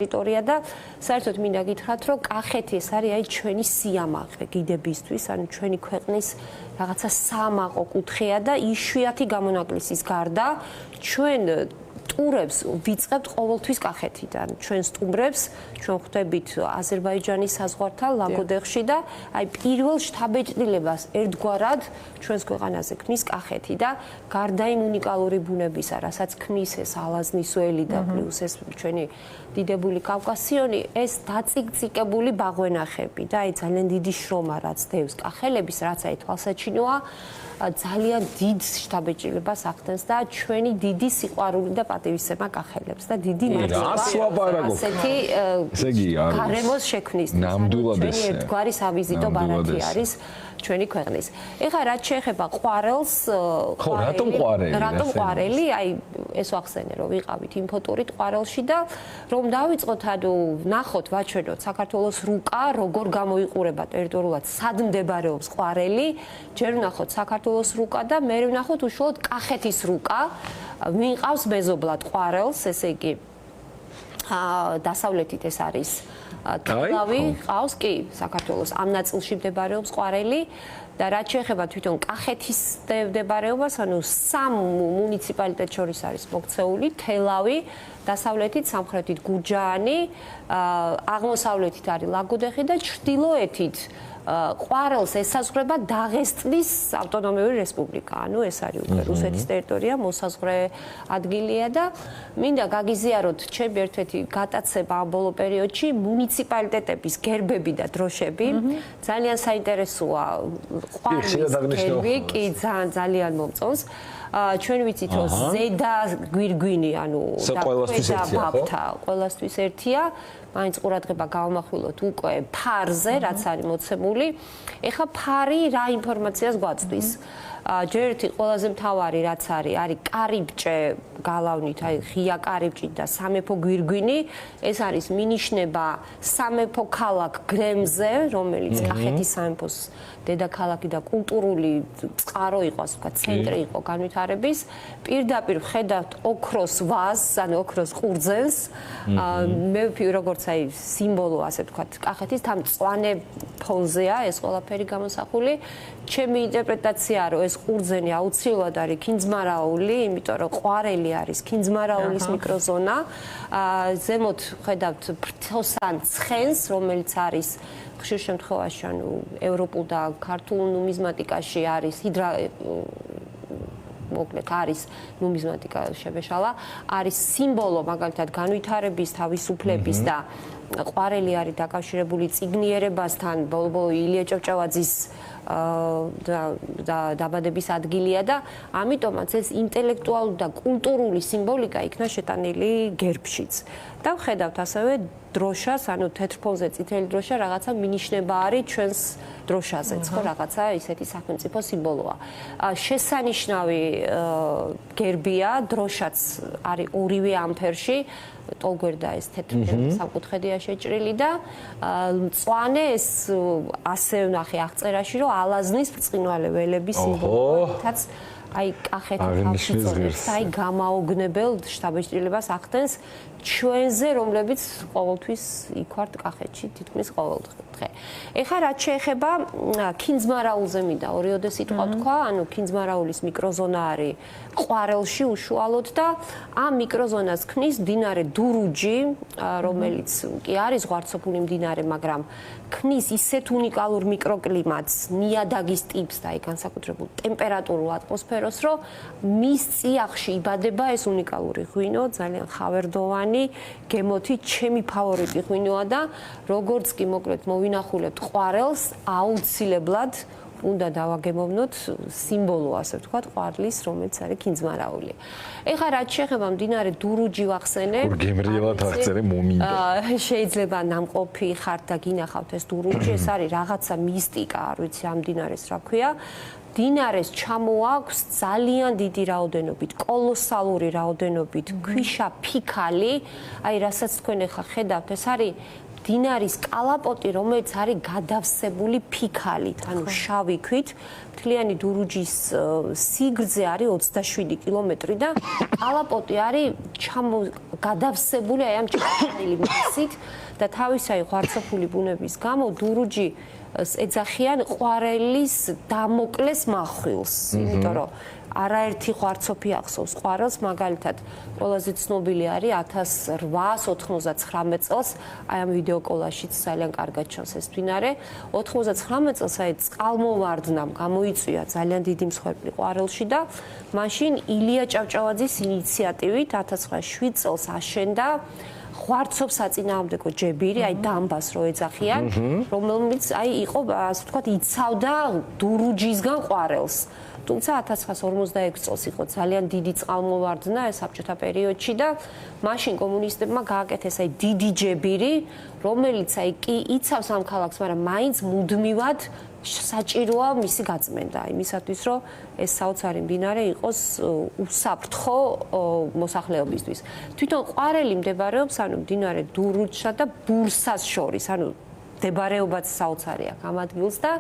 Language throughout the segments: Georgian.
ტერიტორია და საერთოდ მინდა გითხრათ, რომ კახეთი ეს არის აი ჩვენი სიამაყე გიდებისთვის, ანუ ჩვენი ქვეყნის რაღაცა საამაყო კუთხეა და იშვიათი გამონაკლისის გარდა ჩვენ სტუმრებს ვიწყებთ ყოველთვის კახეთიდან. ჩვენ სტუმრებს ჩვენ ხვდებით აზერბაიჯანის საზღვართან ლაგოდეხში და აი პირველ შთაბეჭდილებას ერთგვარად ჩვენს ქვეყანაზე ქმნის კახეთი და გარდა იმ უნიკალური ბუნებისა, რასაც ქმნის ეს ალაზნის ველი და პლუს ეს ჩვენი დიდებული კავკასიონი, ეს დაწიკწიკებული ბაღვენახები და აი ძალიან დიდი შრომა რაც დევს კახელების, რაც აი თვალსაჩინოა ძალიან დიდ შთაბეჭდილებას ახდენს და ჩვენი დიდი სიყვარული და პატივისცემა კახელებს და დიდი მადლობა ასეთი გარემოს შექმნის ჩვენი ერთგვარი სავიზიტო ბარათი არის ჩვენი ქვეყნის. ეხლა რაც შეეხება ყვარელს, ხო, რატომ ყვარელი? აი ეს ვახსენე რომ ვიყავით ინფოტურით ყვარელში და რომ დავიწყოთ ანუ ნახოთ ვაჩვენოთ საქართველოს რუკა როგორ გამოიყურება ტერიტორიულად სად მდებარეობს ყვარელი, ჯერ ვნახოთ საქართველოს რუკა და მე ვნახოთ უშუალოდ კახეთის რუკა, ვინყავს მეზობლად ყვარელს, ესე იგი დასავლეთით ეს არის თელავი ყავს კი საქართველოს ამ ნაწილში მდებარეობს ყვარელი და რაც შეეხება თვითონ კახეთის მდებარეობას, ანუ სამ მუნიციპალიტეტს შორის არის მოქცეული თელავი, დასავლეთით, სამხრეთით გურჯაანი, აღმოსავლეთით არის ლაგოდეხი და ჩრდილოეთით ყვარელს ესაზღვრება დაღესტნის ავტონომიური რესპუბლიკა. ანუ ეს არის უკვე რუსეთის ტერიტორია, მოსაზღვრე ადგილია და მინდა გაგიზიაროთ ჩემი ერთ-ერთი გატაცება ამ ბოლო პერიოდში მუნიციპალიტეტების გერბები და დროშები. ძალიან საინტერესოა ყვარლის გერბი, კი ძალიან მომწონს. ჩვენ ვიცით რომ ზედა გვირგვინი, ანუ და ქვედა ბაბთა ყველასთვის ერთია. მაინც ყურადღება გავამახვილოთ უკვე ფარზე, რაც არის მოცემული. ეხლა ფარი რა ინფორმაციას გვაწვდის? ჯერ ერთი ყველაზე მთავარი რაც არის კარიბჭე გალავნით, აი ღია კარიბჭი და სამეფო გვირგვინი. ეს არის მინიშნება სამეფო ქალაქ გრემზე, რომელიც კახეთის სამეფოს დედაქალაქი და კულტურული წყარო იყო, ასე ვთქვათ, ცენტრი იყო განვითარების. პირდაპირ ხედავთ ოქროს ვაზს, ანუ ოქროს ყურძენს. მე როგორც აი სიმბოლო, ასე ვთქვათ, კახეთის თან მწვანე ფონზეა ეს ყველაფერი გამოსახული. ჩემი ინტერპრეტაციაა, რომ ეს ყურძენი აუცილებლად არის ქინძმარაული, იმიტომ რომ ყვარელი არის ქინძმარაულის მიკროზონა. ზემოთ ხედავთ ფრთოსან ცხენს, რომელიც არის ხშირ შემთხვევაში ანუ ევროპულ და ქართულ ნუმიზმატიკაში არის მოკლედ არის ნუმიზმატიკა შებეშალა, არის სიმბოლო მაგალითად განვითარების, თავისუფლების და ყვარელი არის დაკავშირებული წიგნიერებასთან, ბოლო-ბოლო ილია ჭავჭავაძის დაბადების ადგილია და ამიტომაც ეს ინტელექტუალური და კულტურული სიმბოლიკა იქნა შეტანილი გერბშიც. და ვხედავთ ასევე დროშას, ანუ თეთრ ფონზე წითელი დროშა რაღაცა მინიშნება არის ჩვენს დროშაზეც, ხო, რაღაცა ისეთი სახელმწიფო სიმბოლოა. შესანიშნავი გერბია, დროშაც არის ორივე ამფერში, ტოლგვერდა ეს თეთრი სამკუთხედია შეჭრილი და მწვანე ეს ასე ვნახე აღწერაში, რომ ალაზნის ბრწყინვალე ველების სიმბოლოა. აი კახეთის ხალხის აი გამაოგნებელ შთაბეჭდილებას ახდენს ჩვენზე, რომლებიც ყოველთვის იქ ვართ კახეთში თითქმის ყოველ დღე. ეხლა რაც შეეხება ქინძმარაულზე მინდა ორიოდე სიტყვა თქვა, ანუ ქინძმარაულის მიკროზონა არის ყვარელში უშუალოდ და ამ მიკროზონას ქმნის მდინარე დურუჯი, რომელიც კი არის ზღვარცოფული მდინარე, მაგრამ ქმნის ისეთ უნიკალურ მიკროკლიმატს, ნიადაგის ტიპს და აი განსაკუთრებულ ტემპერატურულ ატმოსფეროს, რომ მის წიაღში იბადება ეს უნიკალური ღვინო, ძალიან ხავერდოვანი, გემოთი ჩემი ფავორიტი ღვინოა და როგორც კი მოკლედ მოვინახულებთ ყვარელს, აუცილებლად უნდა დავაგემოვნოთ სიმბოლო, ასე ვთქვათ, ყვარლის, რომელიც არის ქინძმარაული. ეხლა რაც შეეხება მდინარე დურუჯი ვახსენე. გემრიელად აღწერე მომინდა. შეიძლება ნამყოფი ხართ და გინახავთ ეს დურუჯი, ეს არის რაღაცა მისტიკა, არ ვიცი ამ მდინარეს რა ქვია. მდინარეს ჩამოაქვს ძალიან დიდი რაოდენობით, კოლოსალური რაოდენობით ქვიშა ფიქალი, აი რასაც თქვენ ახლა ხედავთ, ეს არის მდინარის კალაპოტი, რომელიც არის გადავსებული ფიქალით, ანუ შავი ქვით, მთლიანი დურუჯის სიგრძე არის 27 კილომეტრი და კალაპოტი არის გადავსებული აი ამ ჭაობიანი მასით და თავისაი ღვარცოფული ბუნების გამო დურუჯი ეძახიან ყვარელის დამოკლეს מחვილს, იმიტომ რომ არაერთი ღვარცოფი ახსოვს ყვარელს, მაგალითად, ყველაზე ცნობილი არის 1899 წელს, აი ამ ვიდეოკოლაჟშიც ძალიან კარგად ჩანს ეს მდინარე. 99 წელს აი წყალმოვარდნამ გამოიწვია ძალიან დიდი მსხვერპლი ყვარელში და მაშინ ილია ჭავჭავაძის ინიციატივით 1907 წელს აშენდა ღვარცოფ საწინააღმდეგო ჯებირი, აი დამბას რო ეძახიან, რომელიც აი იყო, ასე ვთქვათ, იცავდა დურუჯისგან ყვარელს. თუმცა 1946 წელს იყო ძალიან დიდი წყალმოვარდნა ეს საბჭოთა პერიოდში და მაშინ კომუნისტებმა გააკეთეს აი დიდი ჯებირი, რომელიც აი კი იცავს ამ ქალაქს, მაგრამ მაინც მუდმივად საჭიროა მისი გაწმენდა იმისათვის, რომ ეს საოცარი მდინარე იყოს უსაფრთხო მოსახლეობისთვის. თვითონ ყვარელი მდებარეობს ანუ მდინარე დურუჯსა და ბურსას შორის, ანუ მდებარეობაც საოცარი აქვს ამ ადგილს და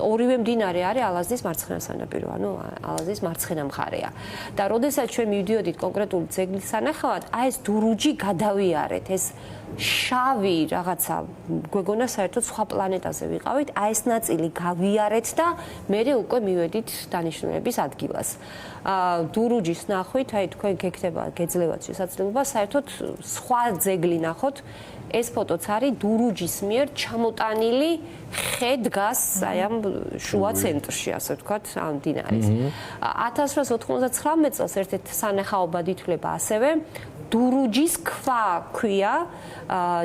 ორივე მდინარე არის ალაზნის მარცხენა სანაპირო, ანუ ალაზნის მარცხენა მხარეა. და როდესაც ჩვენ მივდიოდით კონკრეტული ძეგლის სანახავად, აი ეს დურუჯი გადავიარეთ, ეს შავი რაღაცა გვეგონა საერთოდ სხვა პლანეტაზე ვიყავით, აი ეს ნაწილი გავიარეთ და მერე უკვე მივედით დანიშნულების ადგილას. დურუჯის ნახვით, აი თქვენ გეძლევათ შესაძლებლობა საერთოდ სხვა ძეგლი ნახოთ. ეს ფოტოც არის დურუჯის მიერ ჩამოტანილი ხე დგას აი ამ შუა ცენტრში, ასე ვთქვათ, ამ მდინარის. 1899 წელს ერთ-ერთი სანახაობად ითვლება ასევე დურუჯის ქვა ქვია,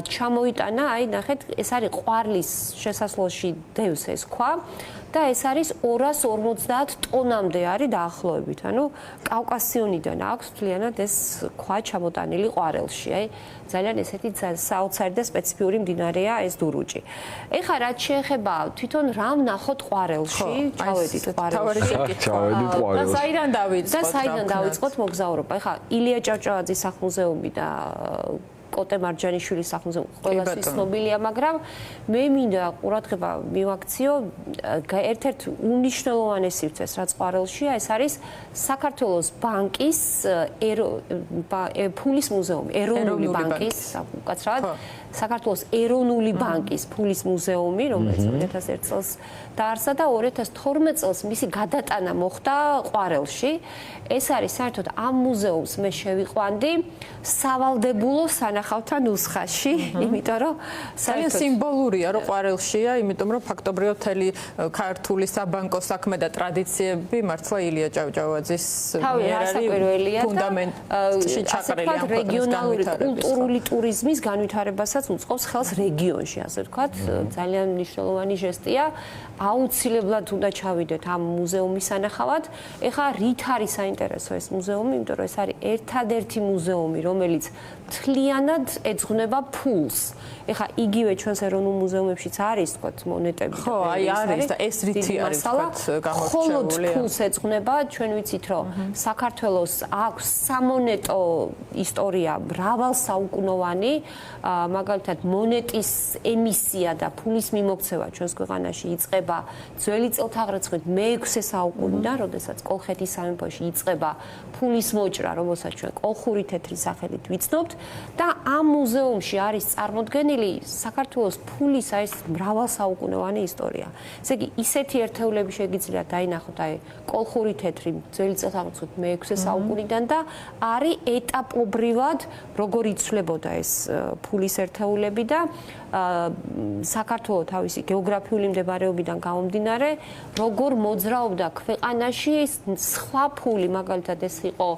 ჩამოიტანა, აი ნახეთ, ეს არის ყვარლის შესასვლელში დევს ეს ქვა და ეს არის 250 ტონამდე არის დაახლოებით, ანუ კავკასიონიდან აქვს მთლიანად ეს ქვა ჩამოტანილი ყვარელში, აი ძალიან ესეთი საოცარი და სპეციფიური მდინარეა ეს დურუჯი. ეხლა რაც შეეხება თვითონ რა ვნახოთ ყვარელში, ჩავედით ყვარელში. და საიდან დავიწყოთ? და საიდან დავიწყოთ მოგზაურობა? ეხლა ილია ჭავჭავაძის სახლ-მუზეუმი და კოტე მარჯანიშვილის სახლ-მუზეუმი ყველასთვის ცნობილია, მაგრამ მე მინდა ყურადღება მივაქციო ერთ-ერთ უნიშნელოვანეს სივრცეს, რაც ყვარელშია, ეს არის საქართველოს ბანკის ფულის მუზეუმი, ეროვნული ბანკის, უკაცრავად, საქართველოს ეროვნული ბანკის ფულის მუზეუმი, რომელიც 2001 წელს დაარსდა და 2012 წელს მისი გადატანა მოხდა ყვარელში. ეს არის საერთოდ ამ მუზეუმს მე შევიყვანდი სავალდებულო სანახავთა ნუსხაში, იმიტომ რომ ძალიან სიმბოლურია, რომ ყვარელშია, იმიტომ რომ ფაქტობრივად მთელი ქართული საბანკო საქმე და ტრადიციები მართლა ილია ჭავჭავაძის მიერ არის ფუნდამენტში ჩაყრილი ამ რეგიონალური კულტურული ტურიზმის განვითარებასაც უწყობს ხელს რეგიონში, ასე ვთქვათ, ძალიან მნიშვნელოვანი ჟესტია. აუცილებლად უნდა ჩავიდეთ ამ მუზეუმის სანახავად. ეხლა რით არის საინტერესო ეს მუზეუმი, იმიტომ რომ ეს არის ერთადერთი მუზეუმი, რომელიც მთლიანად ეძღვნება ფულს. ეხლა იგივე ჩვენს ეროვნულ მუზეუმებშიც არის, თქოთ, მონეტები. ხო, აი არის და ეს რითი არის, თქოთ, გამორჩეული. მხოლოდ ფულს ეძღვნება, ჩვენ ვიცით, რომ საქართველოს აქვს სამონეტო ისტორია მრავალსაუკუნოვანი, მაგალითად მონეტის ემისია და ფულის მიმოქცევა ჩვენს ქვეყანაში იწყება ძველი წელთაღრიცხვით მე-6 საუკუნიდან, როდესაც კოლხეთის სამეფოში იწყება ფულის მოჭრა, რომელსაც ჩვენ კოლხური თეთრი სახელით ვიცნობთ და ამ მუზეუმში არის წარმოდგენილი საქართველოს ფულის აი ეს მრავალსაუკუნოვანი ისტორია. ესე იგი, ისეთი ერთეულები შეგიძლიათ დაინახოთ აი კოლხური თეთრი ძველი წელთაღრიცხვით მე-6 საუკუნიდან და არის ეტაპობრივად როგორ იცვლებოდა ეს ფულის ერთეულები და საქართველოს თავისი გეოგრაფიული მდებარეობიდან გამომდინარე, როგორ მოძრაობდა ქვეყანაში სხვა ფული, მაგალითად ეს იყო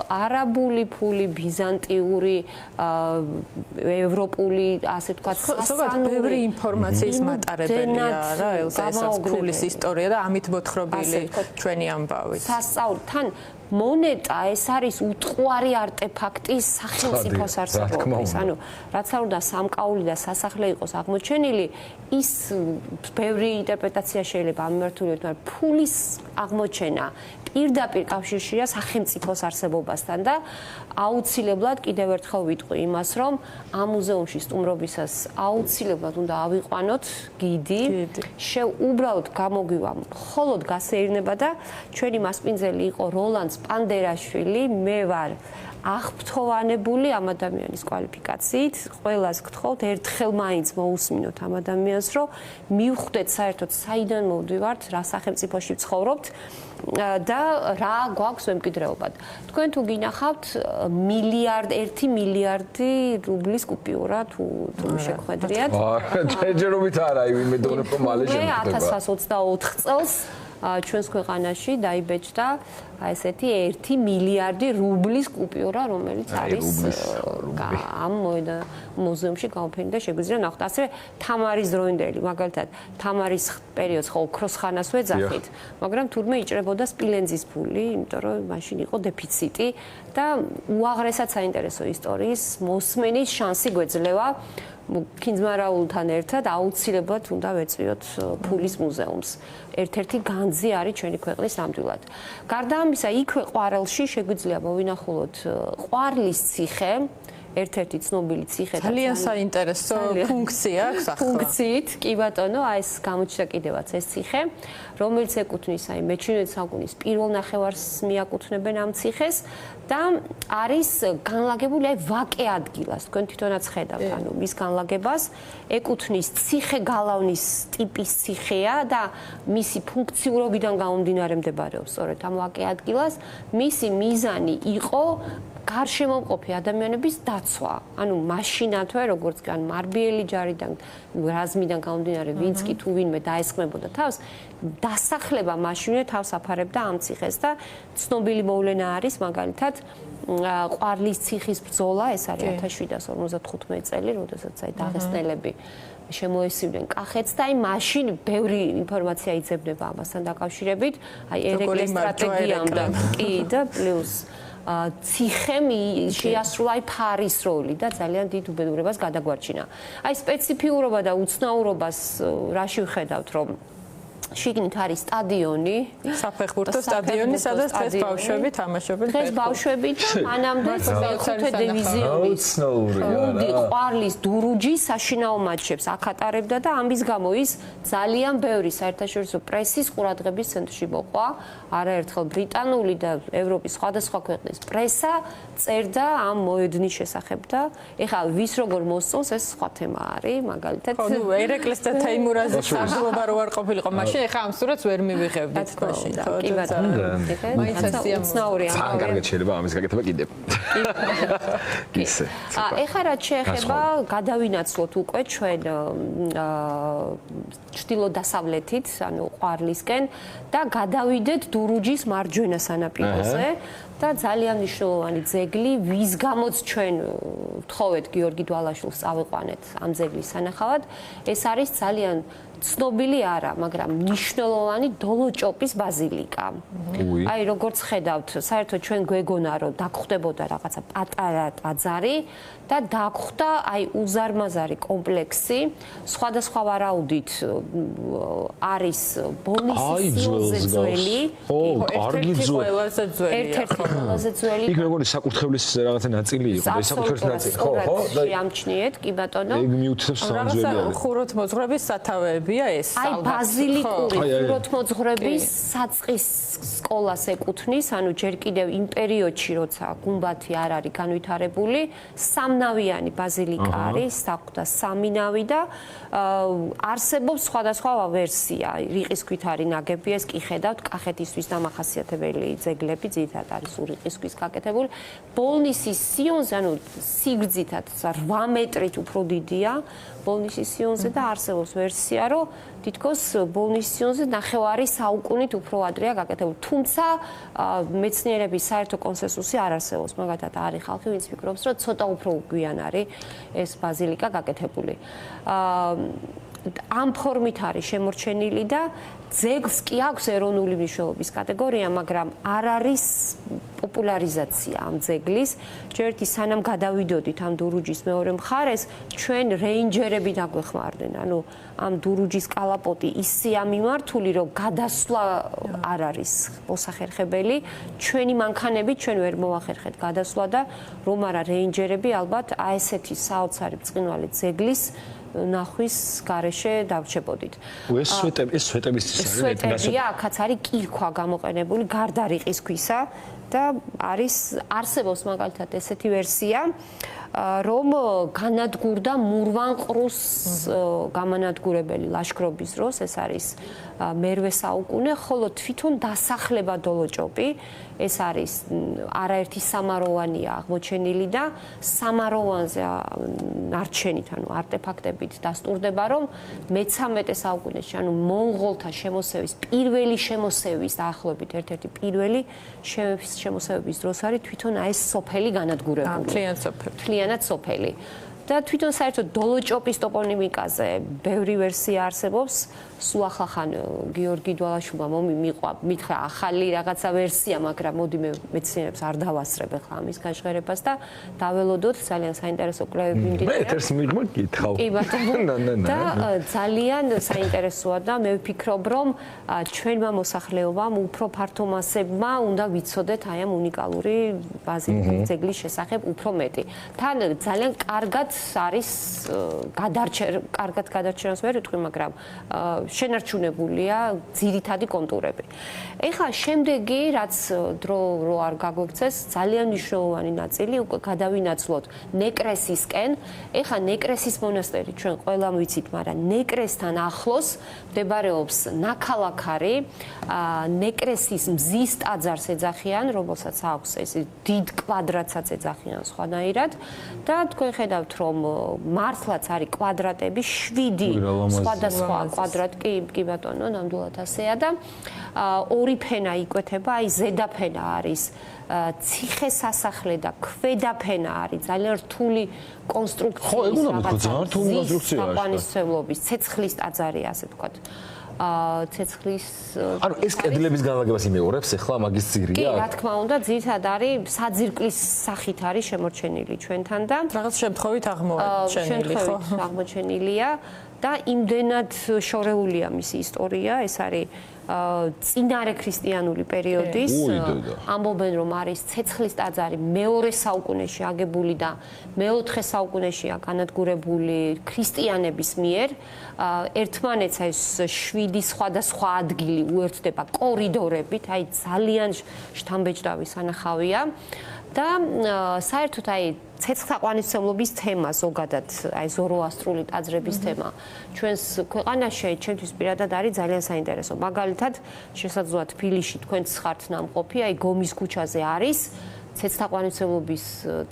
არაბული ფული, ბიზანტიური, ევროპული, ასე ვთქვათ, სასანური ბევრი ინფორმაციის მატარებელია რა, ელზა ეს ფულის ისტორია და ამით მოთხრობილი ჩვენი ამბავი. სასწაულთან მონეტა ეს არის უტყუარი არტეფაქტი სახელმწიფოს არსებობის. ანუ რაც არ უნდა სამკაული და სასახლე იყოს აღმოჩენილი, ის ბევრი ინტერპრეტაცია შეიძლება ამიმართულოთ, მაგრამ ფულის აღმოჩენა პირდაპირ კავშირშია სახელმწიფოს არსებობასთან და აუცილებლად კიდევ ერთხელ ვიტყვი იმას, რომ ამ მუზეუმში სტუმრობისას აუცილებლად უნდა ავიყვანოთ გიდი, უბრალოდ გამოგვივა მხოლოდ გასეირნება და ჩვენი მასპინძელი იყო როლანდ სპანდერაშვილი, მე ვარ აღფრთოვანებული ამ ადამიანის კვალიფიკაციით, ყველას გთხოვთ ერთხელ მაინც მოусმინოთ ამ ადამიანს, რომ მივხვდეთ საერთოდ საიდან მოვდივართ, რა სახელმწიფოში ვცხოვრობთ და რა გვაქვს მემკვიდრეობად. თქვენ თუ გინახავთ 1 მილიარდი რუბლის კუპიურა თუ შეგხვედრიათ. ჯერჯერობით არა, იმედოვნებ რომ მალე შემოხდება. 1124 წელს ჩვენს ქვეყანაში დაიბეჭდა ესეთი 1 მილიარდი რუბლის კუპიურა, რომელიც არის ამ მუზეუმში გამოფენილი და შეგვიძლია ნახოთ. ასევე თამარის დროინდელი, მაგალითად, თამარის პერიოდს ხო ოქროს ხანას ვეძახით, მაგრამ თურმე იჭრებოდა სპილენძის ფული, იმიტომ რომ მაშინ იყო დეფიციტი და უაღრესად საინტერესო ისტორიის მოსმენის შანსი გვეძლევა. ქინძმარაულთან ერთად აუცილებლად უნდა ვეწვიოთ ფულის მუზეუმს. ერთ-ერთი განძი არის ჩვენი ქვეყნის ნამდვილად. გარდა ამისა, იქვე ყვარელში შეგვიძლია მოვინახულოთ ყვარლის ციხე, ერთ-ერთი ცნობილი ციხე და ძალიან საინტერესო ფუნქცია აქვს ახლა. ფუნქციით, კი ბატონო, აი ეს გამოჩნდა კიდევაც ეს ციხე, რომელიც ეკუთვნის აი მე-17 საუკუნის პირველ ნახევარს მიაკუთვნებენ ამ ციხეს და არის განლაგებული აი ვაკე ადგილას. თქვენ თვითონაც ხედავთ, ანუ მის განლაგებას ეკუთვნის ციხე-გალავნის ტიპის ციხეა და მისი ფუნქციურობიდან გამომდინარე მდებარეობს სწორედ ამ ვაკე ადგილას. მისი მიზანი იყო გარშემოყოფი ადამიანების დაცვა. ანუ მაშინათვე, როგორც კი ან მარბიელი ჯარიდან, რაზმიდან გამომდინარე, ვინც კი თუ ვინმე დაესხმებოდა თავს, დასახლება მაშინვე თავს აფარებდა ამ ციხეს და ცნობილი მოვლენა არის მაგალითად ყვარლის ციხის ბრძოლა, ეს არის 1755 წელი, როდესაც აი დაღესტნელები შემოესივნენ კახეთს და აი მაშინ ბევრი ინფორმაცია იძებნება ამასთან დაკავშირებით, აი ერეკლეს სტრატეგიამდე კი და პლუს ციხემ შეასრულა ფარის როლი და ძალიან დიდ უბედურებას გადაგვარჩინა. აი სპეციფიურობა და უცნაურობას რაში ვხედავთ, რომ შიგნით არის სტადიონი, საფეხბურთო სტადიონი, სადაც დღეს ბავშვები თამაშობენ. დღეს ბავშვები და მანამდე მეხუთე დივიზიონის გუნდი ყვარლის დურუჯი საშინაო მატჩებს აკატარებდა და ამის გამო ის ძალიან ბევრი საერთაშორისო პრესის ყურადღების ცენტრში მოყვა. არაერთხელ ბრიტანული და ევროპის სხვადასხვა ქვეყნის პრესა წერდა ამ მოედნის შესახებ და ეხლა ვის როგორ მოსწონს ეს სხვა თემა არის, მაგალითად. ხო, ნუ ერეკლეს და თეიმურაზის სარდლობა რო არ ყოფილიყო მაშინ, ეხლა ამ სურათს ვერ მივიღებდით მაშინ. ხო, კი ბატონო. მაინც უცნაურია. ძალიან კარგად შეიძლება ამის გაკეთება კიდევ. ისე. ეხლა რაც შეეხება გადავინაცვლოთ უკვე ჩვენ ჩრდილო-დასავლეთით, ანუ ყვარლისკენ და გადავიდეთ დურუჯის მარჯვენა სანაპიროზე და ძალიან მნიშვნელოვანი ძეგლი, ვის გამოც ჩვენ ვთხოვეთ გიორგი დვალაშვილს წავიყვანეთ ამ ძეგლის სანახავად, ეს არის ძალიან ცნობილი არა, მაგრამ მნიშვნელოვანი დოლოჭოპის ბაზილიკა. აი როგორც ხედავთ, საერთოდ ჩვენ გვეგონა რომ დაგხვდებოდა რაღაცა პატარა ტაძარი და დაგხვდა აი უზარმაზარი კომპლექსი, სხვადასხვა ვარაუდით არის ბონის ძველი, ერთ-ერთი ყველაზე ძველი. იქ როგორი საკურთხევლის რაღაცა ნაწილი იყო, ეს საკურთხევლის ნაწილი, ხო, და ამჩნიეთ, კი ბატონო. ეგ მიუთითებს სამძველია. ხუროთმოძღვრების სათავეებია ეს. აი ბაზილიკური ხუროთმოძღვრების საწყის სკოლას ეკუთვნის, ანუ ჯერ კიდევ იმ პერიოდში, როცა გუმბათი არ არის განვითარებული, სამნავიანი ბაზილიკა არის, საყდა სამი ნავი და არსებობს სხვადასხვა ვერსია. რიყის ქვით არის ნაგები, ეს კი ხედავთ, კახეთისთვის დამახასიათებელი ძეგლები, ძირითადად არის რიყის ქვის გაკეთებული. ბოლნისის სიონზე, ანუ სიგრძითაც 8 მეტრით უფრო დიდია, ბოლნისის სიონზე და არსებობს ვერსია, რომ თითქოს ბოლნისის სიონზე ნახევარი საუკუნით უფრო ადრეა გაკეთებული. თუმცა მეცნიერების საერთო კონსენსუსი არ არსებობს. მაგალითად, არის ხალხი, ვინც ფიქრობს, რომ ცოტა უფრო გვიან არის ეს ბაზილიკა გაკეთებული. ამ ფორმით არის შემორჩენილი და ძეგლს კი აქვს ეროვნული მნიშვნელობის კატეგორია, მაგრამ არ არის პოპულარიზაცია ამ ძეგლის. ჯერტი სანამ გადავიდოდით ამ დურუჯის მეორე მხარეს, ჩვენ რეინჯერები დაგვეხმარდნენ. ანუ ამ დურუჯის კალაპოტი ისეა მიმართული, რომ გადასვლა არ არის მოსახერხებელი. ჩვენი მანქანებით ჩვენ ვერ მოახერხეთ გადასვლა და რომ არა რეინჯერები ალბათ აი ესეთი საოცარი ბრწყინვალე ძეგლის ნახვის garaშე დავრჩებოდით. ეს სვეტების სვეტებია, აქაც არის კირქვა გამოყენებული გარდა რიყის ქვისა და არსებობს მაგალითად ესეთი ვერსია, რომ განადგურდა მურვანყრუს გამანადგურებელი ლაშქრობის დროს, ეს არის მერვე საუკუნე, ხოლო თვითონ დასახლება დოლოჭოპი, ეს არის არაერთი სამაროვანია აღმოჩენილი და სამაროვანზე ნარჩენით, ანუ არტეფაქტებით დასტურდება, რომ მე-13 საუკუნეში, ანუ მონღოლთა შემოსევის პირველი შემოსევის დაახლოებით ერთ-ერთი პირველი შემოსევების დროს არის თვითონ ეს სოფელი განადგურებული. მთლიანად სოფელი. და თვითონ საერთოდ დოლოჭოპის ტოპონიმიკაზე ბევრი ვერსია არსებობს. სულ ახალ გიორგი დვალაშვილმა მითხრა ახალი რაღაცა ვერსია, მაგრამ მოდი მე მეცნიერებს არ დავასწრებ ახლა ამის გაჟღერებას და დაველოდოთ, ძალიან საინტერესო კვლევები მიმდინარეობს. მე ერთს მიგმოგითხავ. კი ბატონო. და ძალიან საინტერესოა და მე ვფიქრობ, რომ ჩვენმა მოსახლეობამ უფრო ფართო მასებმა უნდა ვიცოდეთ აი ამ უნიკალური ბაზილიკის ძეგლის შესახებ უფრო მეტი. თან ძალიან კარგად არის კარგად გადარჩენას ვერ ვიტყვი, მაგრამ შენარჩუნებულია ძირითადი კონტურები. ეხლა შემდეგი, რაც დრო რო არ გაგვექცეს, ძალიან მნიშვნელოვანი ნაწილი უკვე გადავინაცვლოთ ნეკრესისკენ. ეხლა ნეკრესის მონასტერი ჩვენ ყველამ ვიცით, მაგრამ ნეკრესთან ახლოს მდებარეობს ნაქალაქარი, ნეკრესის მზის ტაძარს ეძახიან, რომელსაც აქვს ეს დიდ კვადრატსაც ეძახიან სხვანაირად და თქვენ ხედავთ, რომ მართლაც არის კვადრატები 7 სხვადასხვა კვადრატი კი ბატონო, ნამდვილად ასეა და ორი ფენა იკვეთება, აი ზედა ფენა არის ციხე-სასახლე და ქვედა ფენა არის ძალიან რთული კონსტრუქციის საყვანისმცემლობის, ცეცხლის ტაძარი, ასე ვთქვათ. ცეცხლის ანუ ეს კედლების განლაგებას იმეორებს ახლა მაგის ძირია? კი, რა თქმა უნდა, ძირითადად არის საძირკვლის სახით არის შემორჩენილი ჩვენთან და რაღაც შემთხვევით აღმოჩენილი, ხო? აღმოჩენილია და იმდენად შორეულია მისი ისტორია, ეს არის წინარე ქრისტიანული პერიოდის. ამბობენ, რომ არის ცეცხლის ტაძარი მეორე საუკუნეში აგებული და მეოთხე საუკუნეშია განადგურებული ქრისტიანების მიერ. ერთმანეთს ეს 7 სხვადასხვა ადგილი უერთდება კორიდორებით, აი ძალიან შთამბეჭდავი სანახავია. და საერთოდ აი ცეცხლთაყვანისმცემლობის თემა ზოგადად აი ზოროასტრული ტაძრების თემა ჩვენს ქვეყანაში ჩემთვის პირადად არის ძალიან საინტერესო. მაგალითად, შესაძლოა თბილისში თქვენც ხართ ნამყოფი, აი გომის ქუჩაზე არის ცეცხლთაყვანისმცემლობის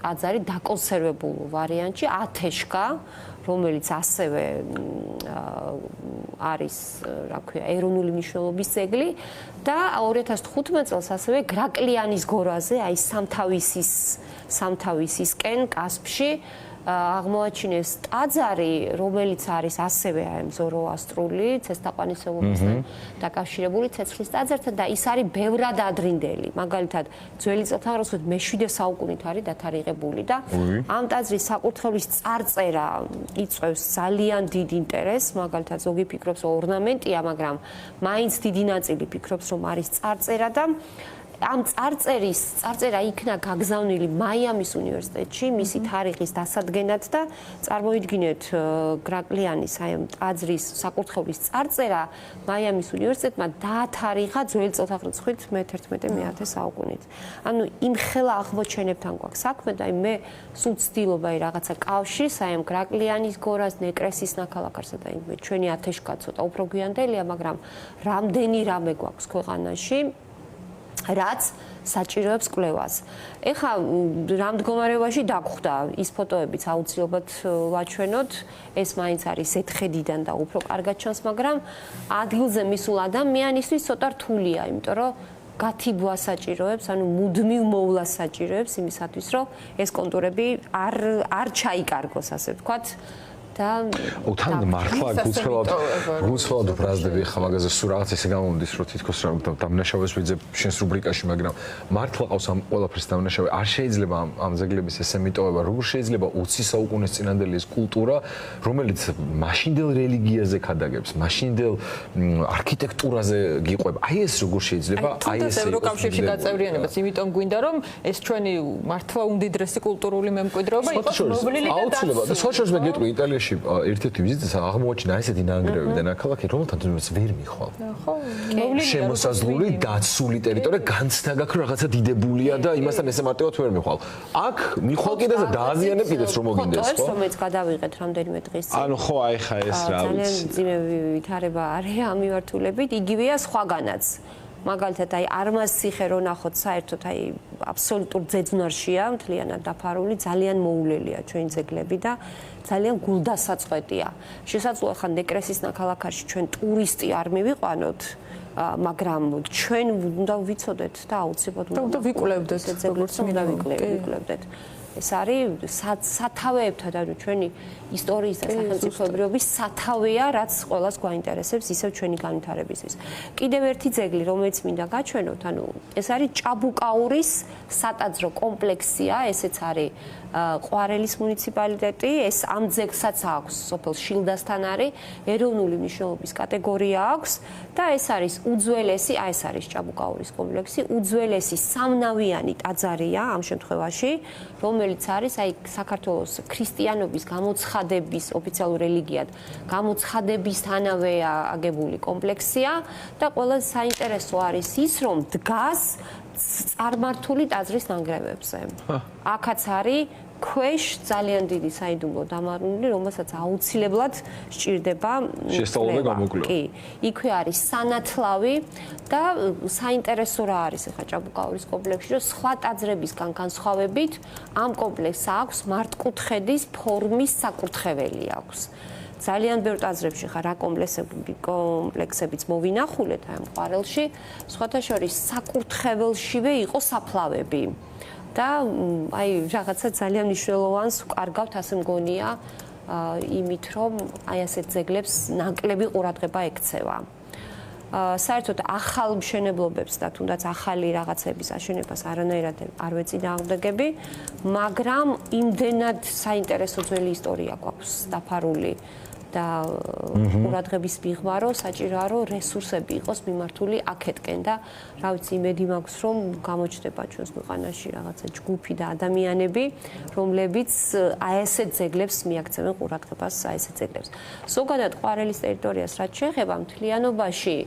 ტაძარი დაკონსერვებულ ვარიანტში ათეშკა, რომელიც ასევე არის, რა ქვია, ეროვნული მნიშვნელობის ძეგლი და 2015 წელს ასევე გრაკლიანის გორაზე, აი სამთავისისკენ კასპში აღმოაჩინეს ტაძარი, რომელიც არის ასევე აი ზოროასტრული ცეცხლთაყვანისმცემლობასთან დაკავშირებული ცეცხლის ტაძართან და ის არის ბევრად ადრინდელი. მაგალითად, ძველი წელთაღრიცხვით მე-7 საუკუნით არის დათარიღებული და ამ ტაძრის საკურთხევლის წარწერა იწვევს ძალიან დიდ ინტერესს. მაგალითად, ზოგი ფიქრობს, რომ ორნამენტია, მაგრამ მაინც დიდი ნაწილი ფიქრობს, რომ არის წარწერა და ამ წარწერა იქნა გაგზავნილი მაიამის უნივერსიტეტში მისი თარიღის დასადგენად და წარმოიდგინეთ გრაკლიანის აი ამ ტაძრის საკურთხევლის წარწერა მაიამის უნივერსიტეტმა დაათარიღა ძველი წელთაღრიცხვით მე-11-მე-10 საუკუნით. ანუ იმ ხელა აღმოჩენებთან გვაქვს საქმე და მე სულ ვცდილობ აი რაღაცა კავშირს აი ამ გრაკლიანის გორას, ნეკრესის ნაქალაქარსა და იმ ჩვენი ათეშკა ცოტა უფრო გვიანდელია, მაგრამ რამდენი რამე გვაქვს ქვეყანაში რაც საჭიროებს კვლევას. ეხლა რამ მდგომარეობაში დაგხვდა ის ფოტოებიც აუცილებლად ვაჩვენოთ, ეს მაინც არის ეთხედიდან და უფრო კარგად ჩანს, მაგრამ ადგილზე მისულ ადამიანისთვის ცოტა რთულია, იმიტომ რომ გათიბვა საჭიროებს, ანუ მუდმივ მოვლას საჭიროებს იმისათვის, რომ ეს კონტურები არ ჩაიკარგოს, ასე ვთქვათ. და თან მართლა გულწრფელად ვბრაზდები ხა მაგაზე სულ რაღაც ესე გამომდის რომ თითქოს რა დამნაშავეს ვიძებ შენს რუბრიკაში მაგრამ მართლა ყავს ამ ყველაფრის დამნაშავე არ შეიძლება ამ ძეგლების ესე მიტოვება როგორ შეიძლება 20 საუკუნის წინანდელი ეს კულტურა რომელიც მაშინდელ რელიგიაზე ქადაგებს მაშინდელ არქიტექტურაზე გიყვება აი ეს როგორ შეიძლება აი ეს ევროკავშირში გაწევრიანებას იმიტომ გვინდა რომ ეს ჩვენი მართლა უმდიდრესი კულტურული მემკვიდრეობა იყოს მოვლილი და აუცილებლად სოციალიზმი მე გეტყვი იტალიაში ერთ-ერთი ვიზიტს აღმოაჩინა ესეთი ნანგრევები და ნაქალაქი რომელთანაც ვერ მიხვალ ხო მოვლილი შემოსაზღვრული დაცული ტერიტორია განცდა გაქვს რომ რაღაცა დიდებულია და იმასთან ესე მარტივად ვერ მიხვალ აქ მიხვალ კიდე და დააზიანებ კიდეც რომ მოგინდეს ხო რომელიც გადავიღეთ რამდენიმე დღის წინ ანუ ხო აი ხა ეს რა ვიცი ძალიან ძიმე ვითარება არის ამ მიმართულებით იგივეა სხვაგანაც მაგალითად აი არმაზციხე რო ნახოთ საერთოდ აი აბსოლუტურ ძეძვნარშია მთლიანად დაფარული ძალიან მოულელია ჩვენი ძეგლები და ძალიან გულდასაწყვეტია შესაძლოა ხან ნეკრესის ნაქალაქარში ჩვენ ტურისტი არ მივიყვანოთ მაგრამ ჩვენ უნდა ვიცოდეთ და აუცილებლად უნდა ვიკვლევდეთ როგორც უნდა ვიკვლევდეთ ეს არის სათავეებთან ანუ ჩვენი ისტორიის და სახელმწიფოებრიობის სათავეა რაც ყველას გვაინტერესებს ისევ ჩვენი განვითარებისთვის. კიდევ ერთი ძეგლი რომელიც მინდა გაჩვენოთ ანუ ეს არის ჭაბუკაურის სატაძრო კომპლექსია ესეც არის ყვარელის მუნიციპალიტეტი ეს ამ ძეგლსაც აქვს სოფელ შილდასთან არის ეროვნული მნიშვნელობის კატეგორია აქვს და ეს არის უძველესი აი ეს არის ჭაბუკაურის კომპლექსი უძველესი სამნავიანი ტაძარია ამ შემთხვევაში რომელიც არის აი საქართველოს ქრისტიანობის გამოცხადების ოფიციალურ რელიგიად გამოცხადებისთანავე აგებული კომპლექსია და ყველაზე საინტერესო არის ის რომ დგას წარმართული ტაძრის ნანგრევებზე. აქაც არის ქვეშ ძალიან დიდი საიდუმლო დამარხული, რომელსაც აუცილებლად სჭირდება შესწავლება გამოკვლევა. კი, იქვე არის სანათლავი და საინტერესო რა არის ახლა ჭაბუკაურის კომპლექსში, რომ სხვა ტაძრებისგან განსხვავებით ამ კომპლექსს აქვს მართკუთხედის ფორმის საკურთხეველი აქვს. ძალიან ბევრ ტაძრებში ხარ რა კომპლექსებიც მოვინახულეთ აი ამ ყვარელში, სხვათა შორის საკურთხეველშივე იყო საფლავები. და აი რაღაცა ძალიან მნიშვნელოვანს ვკარგავთ ასე მგონია იმით რომ აი ასეთ ძეგლებს ნაკლები ყურადღება ექცევა. საერთოდ ახალ მშენებლობებს და თუნდაც ახალი რაღაცების აშენებას არანაირად არ ვეწინააღმდეგები, მაგრამ იმდენად საინტერესო ძველი ისტორია გვაქვს დაფარული და ყურადღების მიღმა რომ საჭიროა რომ რესურსები იყოს მიმართული აქეთკენ და რა ვიცი იმედი მაქვს რომ გამოჩნდება ჩვენს ქვეყანაში რაღაცა ჯგუფი და ადამიანები რომლებიც აი ესეთ ძეგლებს მიაქცევენ ყურადღებას აი ესეთ ძეგლებს. ზოგადად ყვარელის ტერიტორიას რაც შეეხება მთლიანობაში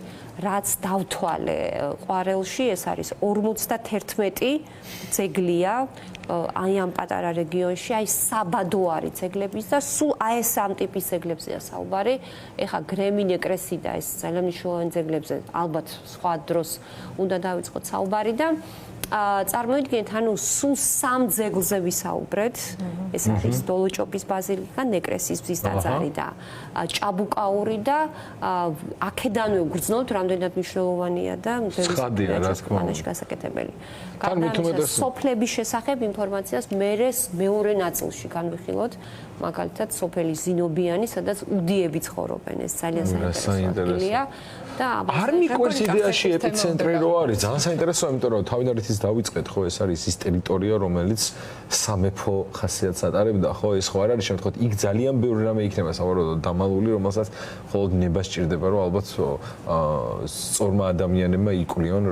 რაც დავთვალე ყვარელში ეს არის 51 ძეგლია აი ამ პატარა რეგიონში აი საბადო არის ძეგლების და სულ აი ეს ამ ტიპის ძეგლებზეა საუბარი. ეხა გრემი ნეკრესი და ეს ძალიან მნიშვნელოვანი ძეგლებზე ალბათ სხვა დროს უნდა დავიწყოთ საუბარი და წარმოიდგინეთ ანუ სულ სამ ძეგლზე ვისაუბრეთ. ეს არის დოლოჭობის ბაზილიკა, ნეკრესის მზის ტაძარი და ჭაბუკაური და აქედანვე გრძნობთ რამდენად მნიშვნელოვანია და ცხადია რა თქმა უნდა გასაკეთებელი. სოფლების შესახებ ინფორმაციას მეორე ნაწილში განვიხილოთ მაგალითად სოფელი ზინობიანი სადაც უდიები ცხოვრობენ ეს ძალიან საინტერესოა და არ მიყვარს იდეაში ეპიცენტრი რო არის ძალიან საინტერესოა იმიტომ რომ თავიდან რითიც დავიწყეთ ხო ეს არის ის ტერიტორია რომელიც სამეფო ხასიათს ატარებდა ხო ეს ხო არ არის შემთხვევით იქ ძალიან ბევრი რამე იქნება სავარაუდოდ დამალული რომელსაც მხოლოდ ნება სჭირდება რომ ალბათ სწორმა ადამიანებმა იკვლიონ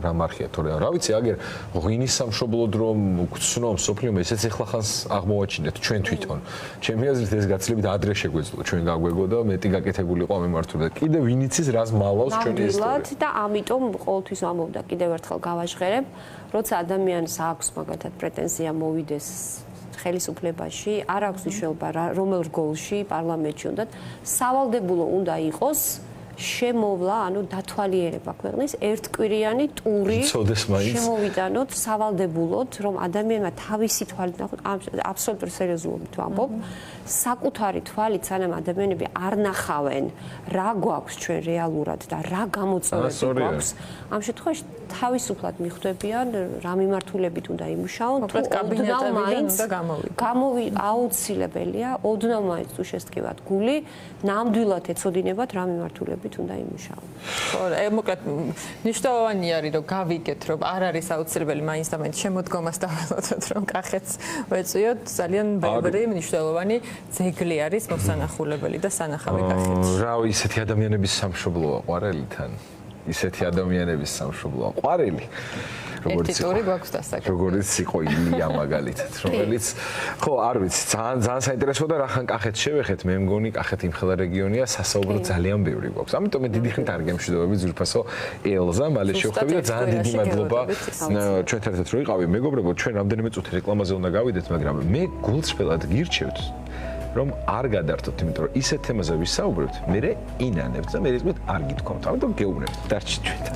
რა მარხია თორე რა ვიცი აგერ ღვინის სამშობლო დრო გწნობს სოფლიო ესეც ეხლა ხანს აღმოაჩინეთ ჩვენ თვითონ ჩემი აზრით ეს გაცილებით ადრე შეგვეძლო ჩვენ გაგვეგო და მეტი გაკეთებული იყო ამემართული და კიდე ვინ იცის რას მალავს ჩვენი ისტორია და ამიტომ ყოველთვის ამობდა კიდევ ერთხელ გავაჟღერებ როცა ადამიანს აქვს მაგალითად პრეტენზია მოვიდეს ხელისუფლებაში არ აქვს მნიშვნელობა რომელ რგოლში პარლამენტში უნდა სავალდებულო უნდა იყოს შემოვლა, ანუ დათვალიერება ქვეყნის ერთკვირიანი ტური შემოვიდანოთ სავალდებულოდ, რომ ადამიანმა თავისი თვალით ნახოთ, აბსოლუტურ სერიოზულობით ვამბობ, საკუთარი თვალით სანამ ადამიანები არ ნახავენ, რა გვაქვს ჩვენ რეალურად და რა გამოწვევები გვაქვს, ამ შემთხვევაში თავისუფლად მიხვდებიან რა მიმართულებით უნდა იმუშაონ, თუ ოდნავ მაინც აუცილებელია, ოდნავ მაინც თუ შესტკივათ გული, ნამდვილად ეცოდინებათ რა მიმართულებით უნდა იმუშაონ. ხო, მოკლედ მნიშვნელოვანი არის რომ გავიგეთ, რომ არ არის აუცილებელი მაინც და მაინც შემოდგომას დაველოდოთ, რომ კახეთს ვეწვიოთ, ძალიან ბევრი მნიშვნელოვანი ძეგლი არის მოსანახულებელი და სანახავი კახეთში. რავი, ისეთი ადამიანების სამშობლოა ყვარელითან. ისეთი ადამიანების სამშობლოა ყვარელი. როგორც იყო ილია მაგალითად, რომელიც ხო, არ ვიცი, ძალიან საინტერესოა და რახან კახეთს შევეხეთ, მე მგონი კახეთი იმხელა რეგიონია, სასაუბრო ძალიან ბევრი გვაქვს. ამიტომ მე დიდი ხნით არ გემშვიდობები ზურფასო ელზა, მალე შევხვდები და ძალიან დიდი მადლობა ჩვენთან ერთად რომ იყავი. მეგობრებო, ჩვენ რამდენიმე წუთი რეკლამაზე უნდა გავიდეთ, მაგრამ მე გულწრფელად გირჩევთ რომ არ გადართოთ, იმიტომ რომ ისეთ თემაზე ვისაუბრებთ, მე ინანებთ და მე რიზმით არ გითქვამთ. ამიტომ გეუბნებთ, დარჩით ჩვენთან.